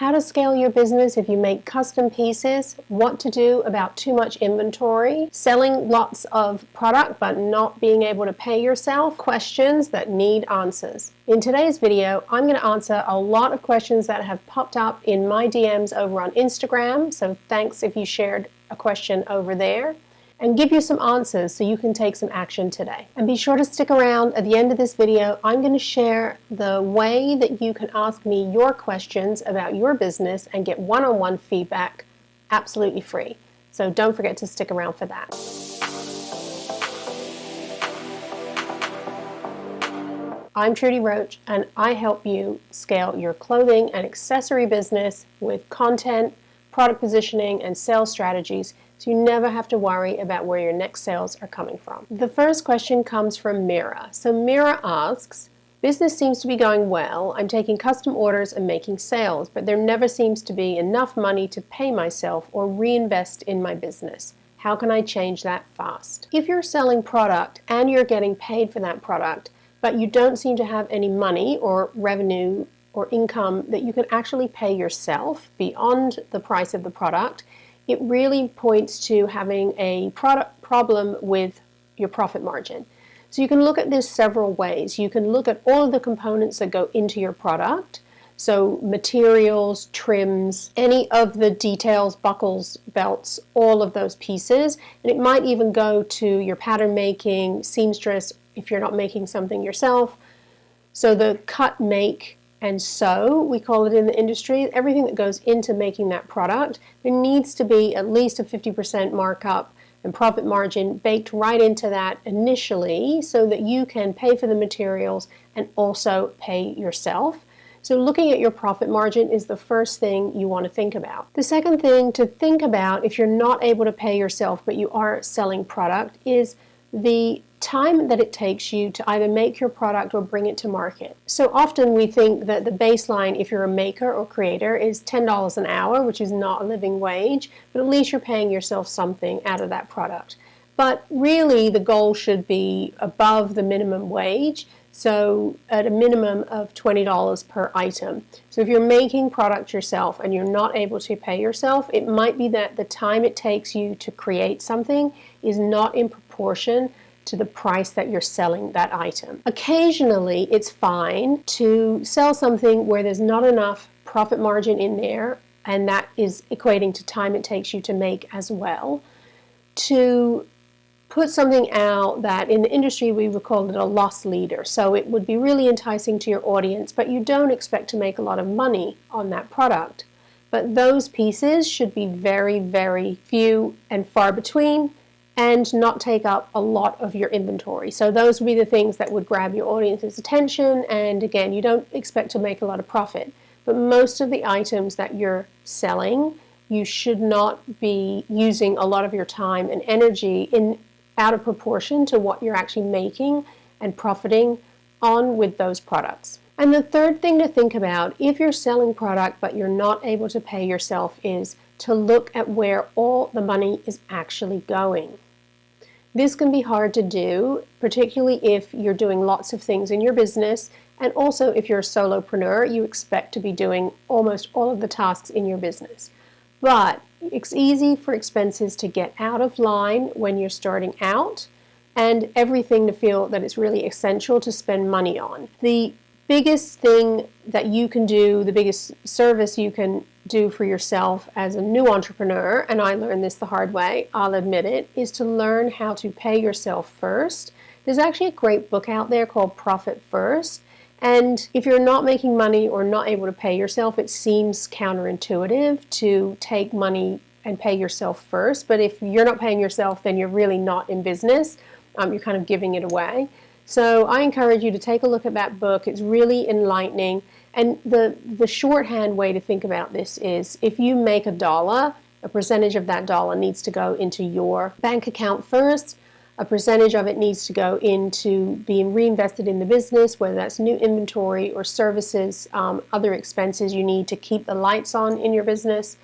how to scale your business if you make custom pieces, what to do about too much inventory, selling lots of product but not being able to pay yourself, questions that need answers. In today's video, I'm going to answer a lot of questions that have popped up in my DMs over on Instagram, so thanks if you shared a question over there, and give you some answers so you can take some action today. And be sure to stick around. At the end of this video, I'm going to share the way that you can ask me your questions about your business and get one-on-one feedback absolutely free. So don't forget to stick around for that. I'm Trudi Roach, and I help you scale your clothing and accessory business with content, product positioning, and sales strategies, so you never have to worry about where your next sales are coming from. The first question comes from Mira. So Mira asks, business seems to be going well. I'm taking custom orders and making sales, but there never seems to be enough money to pay myself or reinvest in my business. How can I change that fast? If you're selling product and you're getting paid for that product, but you don't seem to have any money or revenue or income that you can actually pay yourself beyond the price of the product, it really points to having a product problem with your profit margin. So you can look at this several ways. You can look at all of the components that go into your product. So materials, trims, any of the details, buckles, belts, all of those pieces. And it might even go to your pattern making, seamstress, if you're not making something yourself. So the cut, make, and sew, we call it in the industry, everything that goes into making that product, there needs to be at least a 50% markup and profit margin baked right into that initially so that you can pay for the materials and also pay yourself. So looking at your profit margin is the first thing you want to think about. The second thing to think about if you're not able to pay yourself but you are selling product is the time that it takes you to either make your product or bring it to market. So often we think that the baseline, if you're a maker or creator, is $10 an hour, which is not a living wage, but at least you're paying yourself something out of that product. But really the goal should be above the minimum wage, so at a minimum of $20 per item. So if you're making product yourself and you're not able to pay yourself, it might be that the time it takes you to create something is not in proportion to the price that you're selling that item. Occasionally, it's fine to sell something where there's not enough profit margin in there, and that is equating to time it takes you to make as well, to put something out that in the industry we would call it a loss leader. So it would be really enticing to your audience, but you don't expect to make a lot of money on that product. But those pieces should be very, very few and far between, and not take up a lot of your inventory. So those would be the things that would grab your audience's attention, and again, you don't expect to make a lot of profit. But most of the items that you're selling, you should not be using a lot of your time and energy out of proportion to what you're actually making and profiting on with those products. And the third thing to think about, if you're selling product but you're not able to pay yourself, is to look at where all the money is actually going. This can be hard to do, particularly if you're doing lots of things in your business, and also if you're a solopreneur, you expect to be doing almost all of the tasks in your business. But it's easy for expenses to get out of line when you're starting out, and everything to feel that it's really essential to spend money on. The biggest thing that you can do, the biggest service you can do for yourself as a new entrepreneur, and I learned this the hard way, I'll admit it, is to learn how to pay yourself first. There's actually a great book out there called Profit First, and if you're not making money or not able to pay yourself, it seems counterintuitive to take money and pay yourself first, but if you're not paying yourself, then you're really not in business. You're kind of giving it away. So I encourage you to take a look at that book. It's really enlightening. And the shorthand way to think about this is if you make $1, a percentage of that dollar needs to go into your bank account first. A percentage of it needs to go into being reinvested in the business, whether that's new inventory or services, other expenses you need to keep the lights on in your business.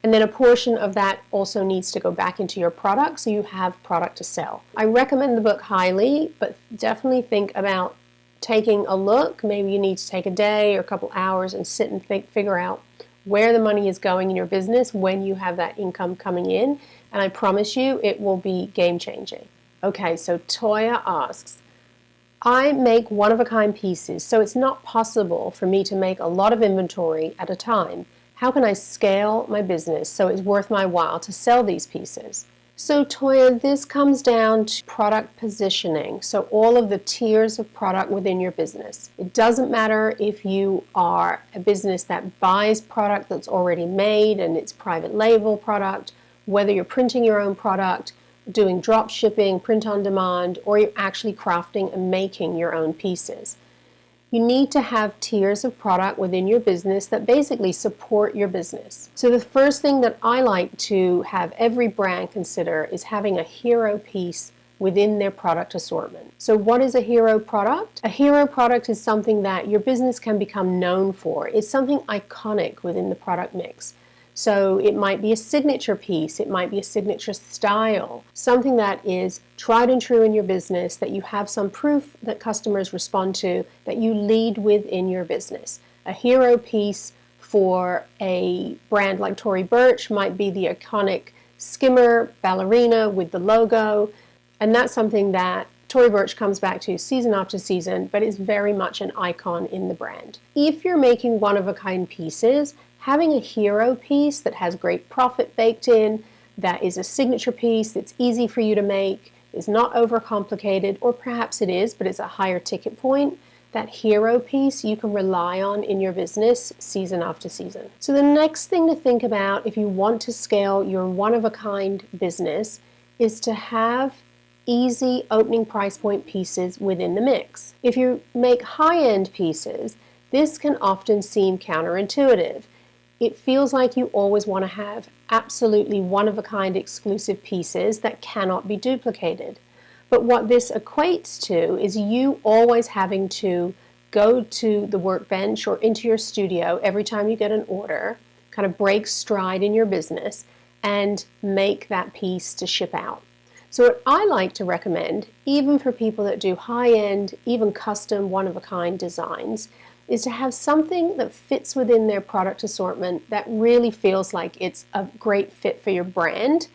And then a portion of that also needs to go back into your product so you have product to sell. I recommend the book highly, but definitely think about taking a look. Maybe you need to take a day or a couple hours and sit and figure out where the money is going in your business when you have that income coming in, and I promise you it will be game-changing. Okay, so Toya asks, I make one-of-a-kind pieces, so it's not possible for me to make a lot of inventory at a time. How can I scale my business so it's worth my while to sell these pieces? So Toya, this comes down to product positioning, so all of the tiers of product within your business. It doesn't matter if you are a business that buys product that's already made and it's private label product, whether you're printing your own product, doing drop shipping, print on demand, or you're actually crafting and making your own pieces. You need to have tiers of product within your business that basically support your business. So the first thing that I like to have every brand consider is having a hero piece within their product assortment. So what is a hero product? A hero product is something that your business can become known for. It's something iconic within the product mix. So it might be a signature piece, it might be a signature style, something that is tried and true in your business, that you have some proof that customers respond to, that you lead with in your business. A hero piece for a brand like Tory Burch might be the iconic skimmer ballerina with the logo, and that's something that Tory Burch comes back to season after season, but it's very much an icon in the brand. If you're making one-of-a-kind pieces, having a hero piece that has great profit baked in, that is a signature piece that's easy for you to make, is not overcomplicated, or perhaps it is, but it's a higher ticket point, that hero piece you can rely on in your business season after season. So the next thing to think about if you want to scale your one-of-a-kind business is to have easy opening price point pieces within the mix. If you make high-end pieces, this can often seem counterintuitive. It feels like you always want to have absolutely one-of-a-kind exclusive pieces that cannot be duplicated. But what this equates to is you always having to go to the workbench or into your studio every time you get an order, kind of break stride in your business, and make that piece to ship out. So what I like to recommend, even for people that do high-end, even custom one-of-a-kind designs, is to have something that fits within their product assortment that really feels like it's a great fit for your brand,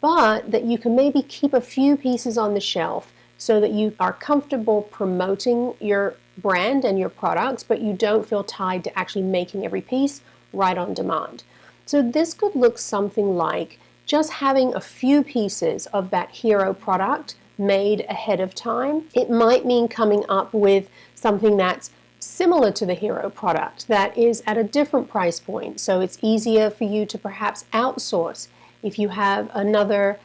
but that you can maybe keep a few pieces on the shelf so that you are comfortable promoting your brand and your products, but you don't feel tied to actually making every piece right on demand. So this could look something like just having a few pieces of that hero product made ahead of time. It might mean coming up with something that's similar to the hero product that is at a different price point, so it's easier for you to perhaps outsource if you have another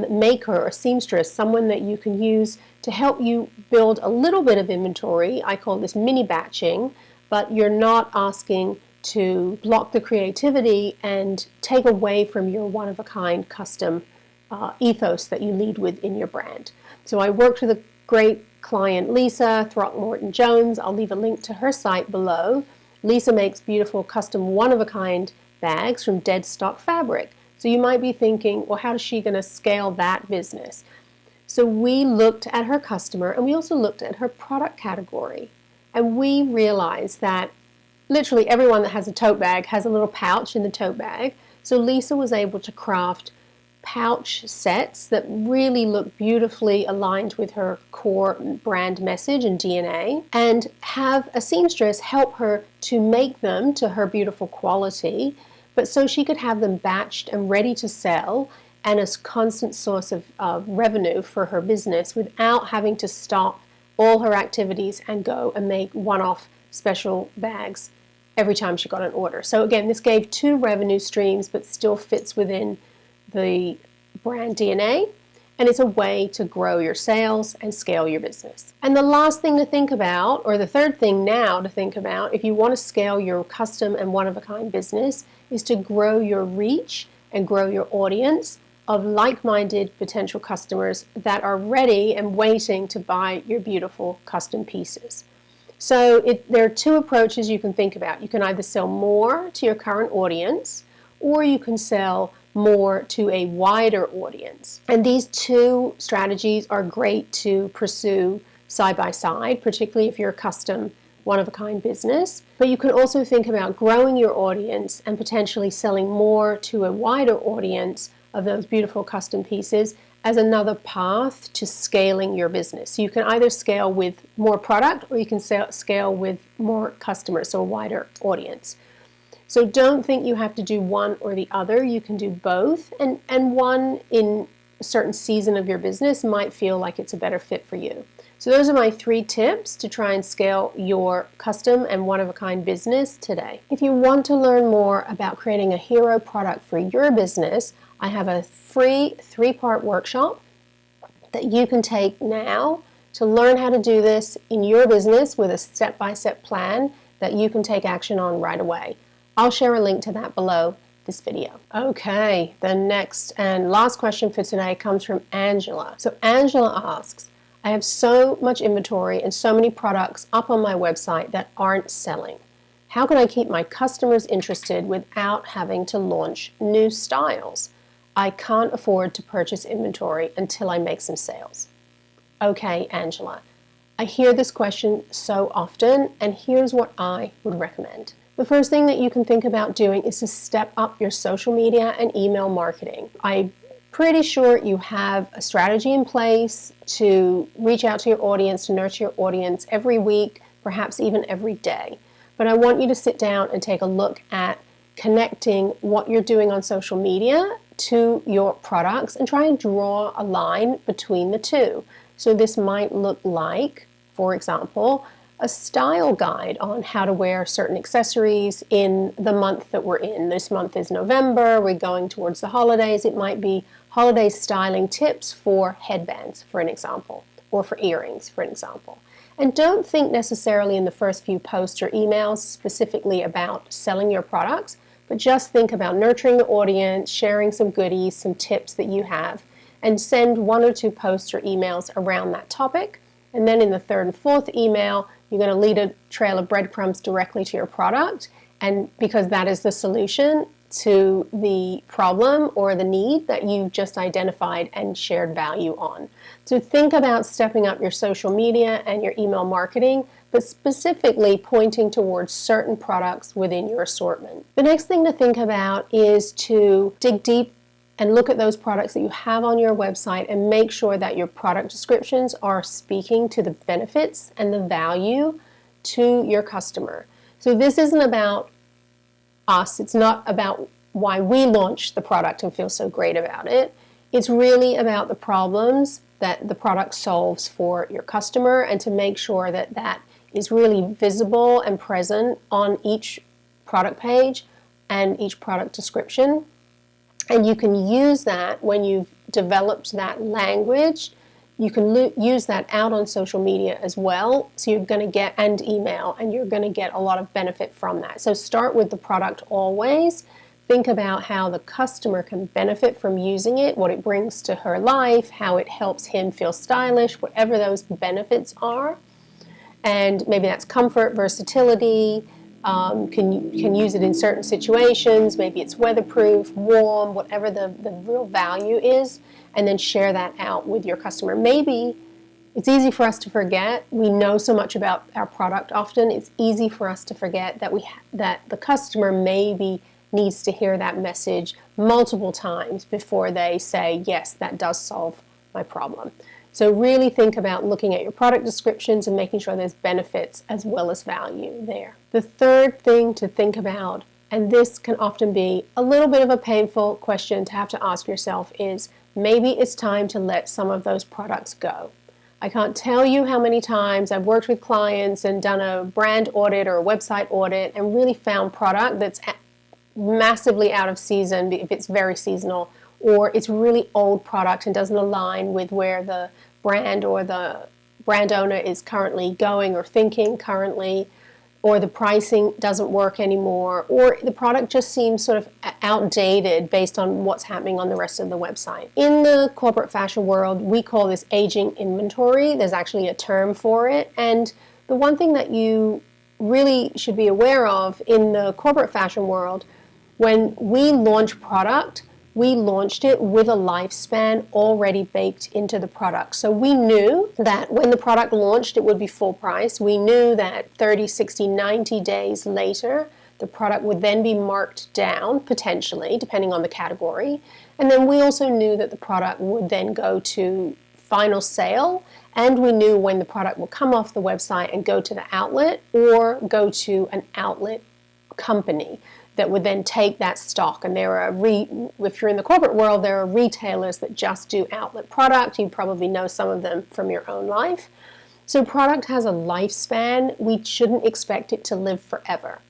maker or seamstress, someone that you can use to help you build a little bit of inventory. I call this mini batching, but you're not asking to block the creativity and take away from your one-of-a-kind custom ethos that you lead with in your brand. So I worked with a great client, Lisa Throckmorton-Jones. I'll leave a link to her site below. Lisa makes beautiful custom one-of-a-kind bags from dead stock fabric. So you might be thinking, well, how is she going to scale that business? So we looked at her customer and we also looked at her product category. And we realized that literally everyone that has a tote bag has a little pouch in the tote bag. So Lisa was able to craft pouch sets that really look beautifully aligned with her core brand message and DNA, and have a seamstress help her to make them to her beautiful quality, but so she could have them batched and ready to sell and a constant source of revenue for her business without having to stop all her activities and go and make one-off special bags every time she got an order. So again, this gave two revenue streams but still fits within the brand DNA, and it's a way to grow your sales and scale your business. And the last thing to think about, or the third thing now to think about, if you want to scale your custom and one-of-a-kind business, is to grow your reach and grow your audience of like-minded potential customers that are ready and waiting to buy your beautiful custom pieces. So there are two approaches you can think about. You can either sell more to your current audience, or you can sell more to a wider audience. And these two strategies are great to pursue side by side, particularly if you're a custom one-of-a-kind business. But you can also think about growing your audience and potentially selling more to a wider audience of those beautiful custom pieces as another path to scaling your business. So you can either scale with more product or you can scale with more customers, so a wider audience. So don't think you have to do one or the other. You can do both, and one in a certain season of your business might feel like it's a better fit for you. So those are my 3 tips to try and scale your custom and one-of-a-kind business today. If you want to learn more about creating a hero product for your business, I have a free 3-part workshop that you can take now to learn how to do this in your business with a step-by-step plan that you can take action on right away. I'll share a link to that below this video. Okay, the next and last question for today comes from Angela. So Angela asks, I have so much inventory and so many products up on my website that aren't selling. How can I keep my customers interested without having to launch new styles? I can't afford to purchase inventory until I make some sales. Okay, Angela, I hear this question so often, and here's what I would recommend. The first thing that you can think about doing is to step up your social media and email marketing. I'm pretty sure you have a strategy in place to reach out to your audience, to nurture your audience every week, perhaps even every day. But I want you to sit down and take a look at connecting what you're doing on social media to your products and try and draw a line between the two. So this might look like, for example, a style guide on how to wear certain accessories in the month that we're in. This month is November, we're going towards the holidays. It might be holiday styling tips for headbands, for an example, or for earrings, for an example. And don't think necessarily in the first few posts or emails specifically about selling your products, but just think about nurturing the audience, sharing some goodies, some tips that you have, and send 1 or 2 posts or emails around that topic. And then in the 3rd and 4th email, you're going to lead a trail of breadcrumbs directly to your product, and because that is the solution to the problem or the need that you just identified and shared value on. So think about stepping up your social media and your email marketing, but specifically pointing towards certain products within your assortment. The next thing to think about is to dig deep and look at those products that you have on your website and make sure that your product descriptions are speaking to the benefits and the value to your customer. So this isn't about us. It's not about why we launched the product and feel so great about it. It's really about the problems that the product solves for your customer, and to make sure that that is really visible and present on each product page and each product description. And you can use that when you've developed that language. You can use that out on social media as well. So you're going to get, and email, and you're going to get a lot of benefit from that. So start with the product always. Think about how the customer can benefit from using it, what it brings to her life, how it helps him feel stylish, whatever those benefits are. And maybe that's comfort, versatility, can use it in certain situations, maybe it's weatherproof, warm, whatever the real value is, and then share that out with your customer. Maybe it's easy for us to forget. We know so much about our product often. It's easy for us to forget that that the customer maybe needs to hear that message multiple times before they say, yes, that does solve my problem. So really think about looking at your product descriptions and making sure there's benefits as well as value there. The third thing to think about, and this can often be a little bit of a painful question to have to ask yourself, is maybe it's time to let some of those products go. I can't tell you how many times I've worked with clients and done a brand audit or a website audit and really found product that's massively out of season if it's very seasonal, or it's really old product and doesn't align with where the brand or the brand owner is currently going or thinking currently, or the pricing doesn't work anymore, or the product just seems sort of outdated based on what's happening on the rest of the website. In the corporate fashion world, we call this aging inventory. There's actually a term for it, and the one thing that you really should be aware of in the corporate fashion world, when we launch product, we launched it with a lifespan already baked into the product. So we knew that when the product launched, it would be full price. We knew that 30, 60, 90 days later, the product would then be marked down, potentially, depending on the category. And then we also knew that the product would then go to final sale, and we knew when the product will come off the website and go to the outlet or go to an outlet company that would then take that stock. And there are, if you're in the corporate world, there are retailers that just do outlet product. You probably know some of them from your own life. So product has a lifespan. We shouldn't expect it to live forever.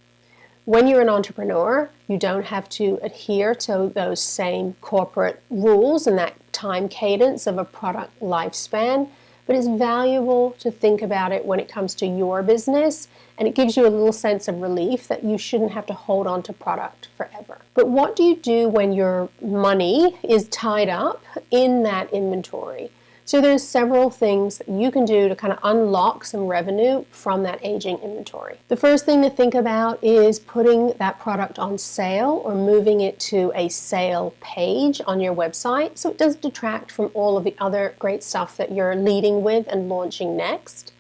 When you're an entrepreneur, you don't have to adhere to those same corporate rules and that time cadence of a product lifespan, but it's valuable to think about it when it comes to your business, and it gives you a little sense of relief that you shouldn't have to hold on to product forever. But what do you do when your money is tied up in that inventory? So there's several things that you can do to kind of unlock some revenue from that aging inventory. The first thing to think about is putting that product on sale or moving it to a sale page on your website so it doesn't detract from all of the other great stuff that you're leading with and launching next.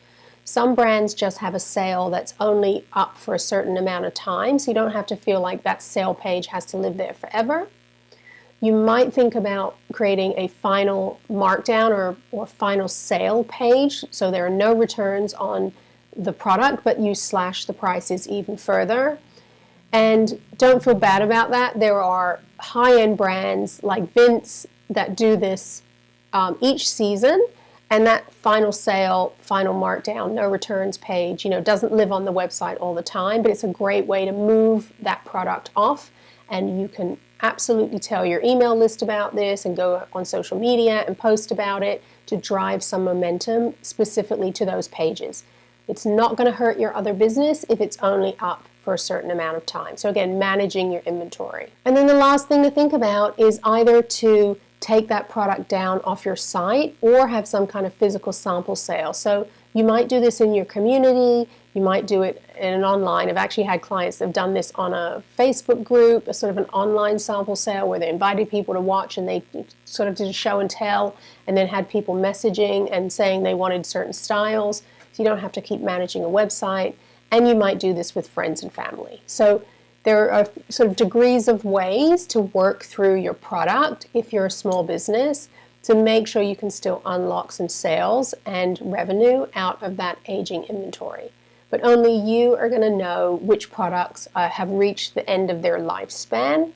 Some brands just have a sale that's only up for a certain amount of time, so you don't have to feel like that sale page has to live there forever. You might think about creating a final markdown or final sale page so there are no returns on the product, but you slash the prices even further. And don't feel bad about that. There are high-end brands like Vince that do this each season, and that final sale, final markdown, no returns page, doesn't live on the website all the time, but it's a great way to move that product off, and you can absolutely tell your email list about this and go on social media and post about it to drive some momentum specifically to those pages. It's not going to hurt your other business if it's only up for a certain amount of time. So again, managing your inventory. And then the last thing to think about is either to take that product down off your site or have some kind of physical sample sale. So you might do this in your community, you might do it in an online. I've actually had clients that have done this on a Facebook group, a sort of an online sample sale where they invited people to watch and they sort of did a show and tell and then had people messaging and saying they wanted certain styles. So you don't have to keep managing a website, and you might do this with friends and family. So there are sort of degrees of ways to work through your product if you're a small business to make sure you can still unlock some sales and revenue out of that aging inventory. But only you are going to know which products have reached the end of their lifespan.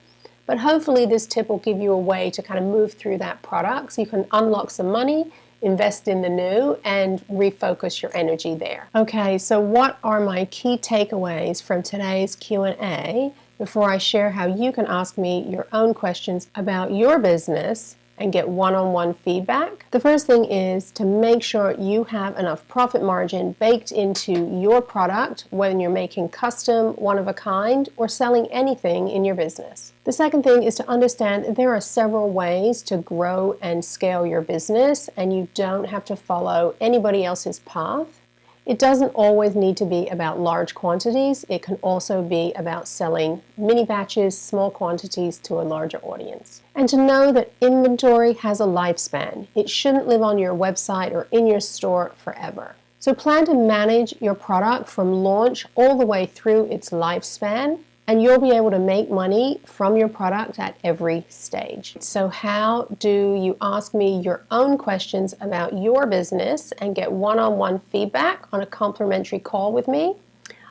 But hopefully this tip will give you a way to kind of move through that product so you can unlock some money, invest in the new, and refocus your energy there. Okay, so what are my key takeaways from today's Q&A before I share how you can ask me your own questions about your business and get one-on-one feedback? The first thing is to make sure you have enough profit margin baked into your product when you're making custom, one-of-a-kind, or selling anything in your business. The second thing is to understand that there are several ways to grow and scale your business, and you don't have to follow anybody else's path. It doesn't always need to be about large quantities. It can also be about selling mini batches, small quantities to a larger audience. And to know that inventory has a lifespan. It shouldn't live on your website or in your store forever. So plan to manage your product from launch all the way through its lifespan, and you'll be able to make money from your product at every stage. So how do you ask me your own questions about your business and get one-on-one feedback on a complimentary call with me?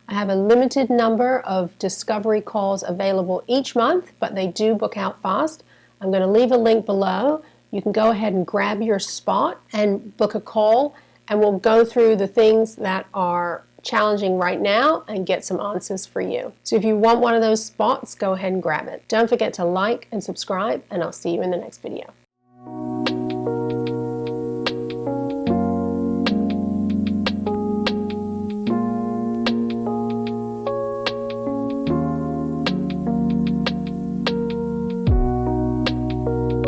I have a limited number of discovery calls available each month, but they do book out fast. I'm going to leave a link below. You can go ahead and grab your spot and book a call, and we'll go through the things that are challenging right now and get some answers for you. So if you want one of those spots, go ahead and grab it. Don't forget to like and subscribe, and I'll see you in the next video.